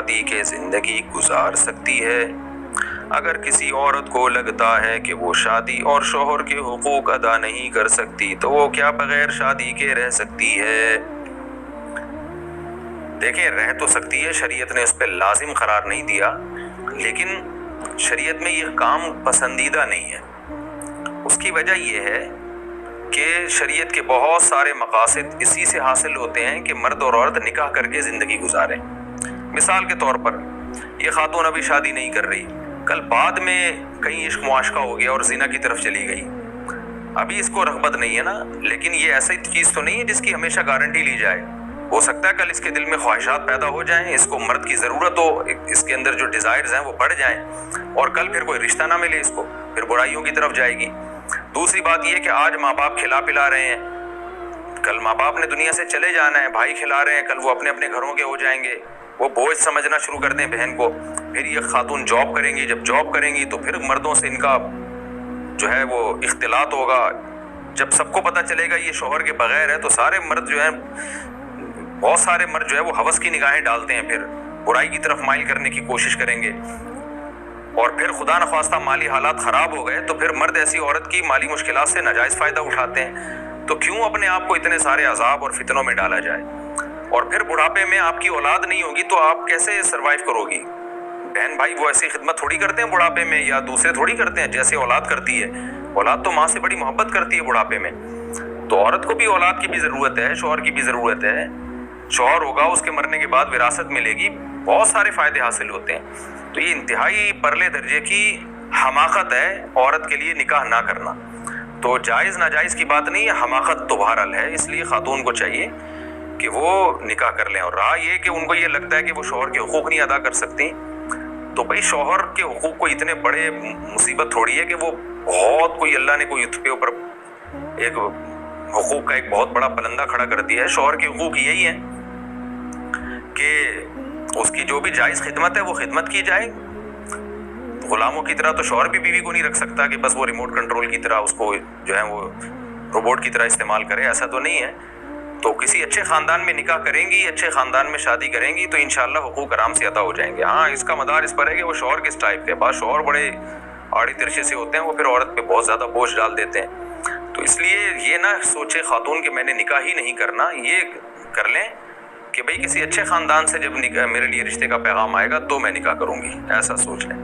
شادی کے زندگی گزار سکتی ہے۔ اگر کسی عورت کو لگتا ہے کہ وہ شادی اور شوہر کے حقوق ادا نہیں کر سکتی تو وہ کیا بغیر شادی کے رہ سکتی ہے؟ دیکھیں، رہ تو سکتی ہے، شریعت نے اس پہ لازم قرار نہیں دیا، لیکن شریعت میں یہ کام پسندیدہ نہیں ہے۔ اس کی وجہ یہ ہے کہ شریعت کے بہت سارے مقاصد اسی سے حاصل ہوتے ہیں کہ مرد اور عورت نکاح کر کے زندگی گزاریں۔ مثال کے طور پر یہ خاتون ابھی شادی نہیں کر رہی، کل بعد میں کہیں عشق معاشقہ ہو گیا اور زنا کی طرف چلی گئی، ابھی اس کو رغبت نہیں ہے نا، لیکن یہ ایسی چیز تو نہیں ہے جس کی ہمیشہ گارنٹی لی جائے۔ ہو سکتا ہے کل اس کے دل میں خواہشات پیدا ہو جائیں، اس کو مرد کی ضرورت ہو، اس کے اندر جو ڈیزائرز ہیں وہ بڑھ جائیں، اور کل پھر کوئی رشتہ نہ ملے اس کو، پھر برائیوں کی طرف جائے گی۔ دوسری بات یہ کہ آج ماں باپ کھلا پلا رہے ہیں، کل ماں باپ نے دنیا سے چلے جانا ہے، بھائی کھلا رہے ہیں، کل وہ اپنے اپنے گھروں کے ہو جائیں گے، وہ بوجھ سمجھنا شروع کر دیں بہن کو۔ پھر یہ خاتون جاب کریں گی، جب جاب کریں گی تو پھر مردوں سے ان کا جو ہے وہ اختلاط ہوگا۔ جب سب کو پتہ چلے گا یہ شوہر کے بغیر ہے تو سارے مرد جو ہیں، بہت سارے مرد جو ہے وہ ہوس کی نگاہیں ڈالتے ہیں، پھر برائی کی طرف مائل کرنے کی کوشش کریں گے، اور پھر خدا نخواستہ مالی حالات خراب ہو گئے تو پھر مرد ایسی عورت کی مالی مشکلات سے ناجائز فائدہ اٹھاتے ہیں۔ تو کیوں اپنے آپ کو اتنے سارے عذاب اور فتنوں میں ڈالا جائے؟ اور پھر بڑھاپے میں آپ کی اولاد نہیں ہوگی تو آپ کیسے سروائیو کرو گی؟ بہن بھائی وہ ایسی خدمت تھوڑی کرتے ہیں بڑھاپے میں، یا دوسرے تھوڑی کرتے ہیں جیسے اولاد کرتی ہے۔ اولاد تو ماں سے بڑی محبت کرتی ہے بڑھاپے میں۔ تو عورت کو بھی اولاد کی بھی ضرورت ہے، شوہر کی بھی ضرورت ہے، شوہر ہوگا اس کے مرنے کے بعد وراثت ملے گی، بہت سارے فائدے حاصل ہوتے ہیں۔ تو یہ انتہائی پرلے درجے کی حماقت ہے عورت کے لیے نکاح نہ کرنا۔ تو جائز ناجائز کی بات نہیں ہے، حماقت تو بہرحال ہے، اس لیے خاتون کو چاہیے کہ وہ نکاح کر لیں۔ اور رہا یہ کہ ان کو یہ لگتا ہے کہ وہ شوہر کے حقوق نہیں ادا کر سکتی، تو بھائی شوہر کے حقوق کو اتنے بڑے مصیبت تھوڑی ہے کہ وہ بہت کوئی اللہ نے کوئی اس کے اوپر ایک حقوق کا ایک بہت بڑا پلندہ کھڑا کر دیا ہے۔ شوہر کے حقوق یہی ہیں کہ اس کی جو بھی جائز خدمت ہے وہ خدمت کی جائے۔ غلاموں کی طرح تو شوہر بھی بیوی کو نہیں رکھ سکتا کہ بس وہ ریموٹ کنٹرول کی طرح اس کو جو ہے وہ روبوٹ کی طرح استعمال کرے، ایسا تو نہیں ہے۔ تو کسی اچھے خاندان میں نکاح کریں گی، اچھے خاندان میں شادی کریں گی تو انشاءاللہ حقوق آرام سے ادا ہو جائیں گے۔ ہاں، اس کا مدار اس پر ہے کہ وہ شوہر کس ٹائپ کے، بعض شوہر بڑے آڑی ترشے سے ہوتے ہیں، وہ پھر عورت پہ بہت زیادہ بوجھ ڈال دیتے ہیں۔ تو اس لیے یہ نہ سوچے خاتون کہ میں نے نکاح ہی نہیں کرنا، یہ کر لیں کہ بھئی کسی اچھے خاندان سے جب میرے لیے رشتے کا پیغام آئے گا تو میں نکاح کروں گی، ایسا سوچ لیں۔